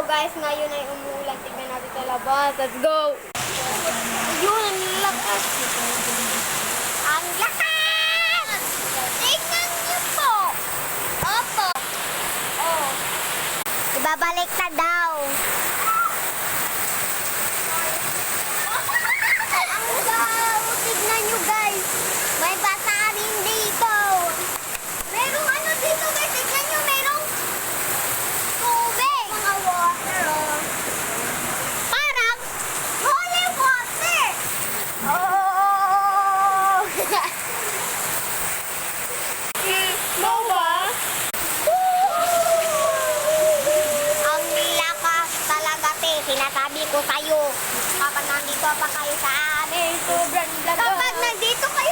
guys, ngayon ay umuulan. Tignan natin sa labas. Let's go! Yun, ang lakas! Ang lakas! Tignan niyo po! Opo! Oh. Ibabalik na daw. Ang daw! Tignan niyo guys! May basa rin dito! Merong ano dito guys! Tignan niyo! Merong tubig! Mga water oh! Parang holy water! Oh! Snow ba? Ang lakas talaga te! Sinasabi ko sa'yo! Kapag nandito pa kayo sa amin, sobrang lakas! Kapag nandito kayo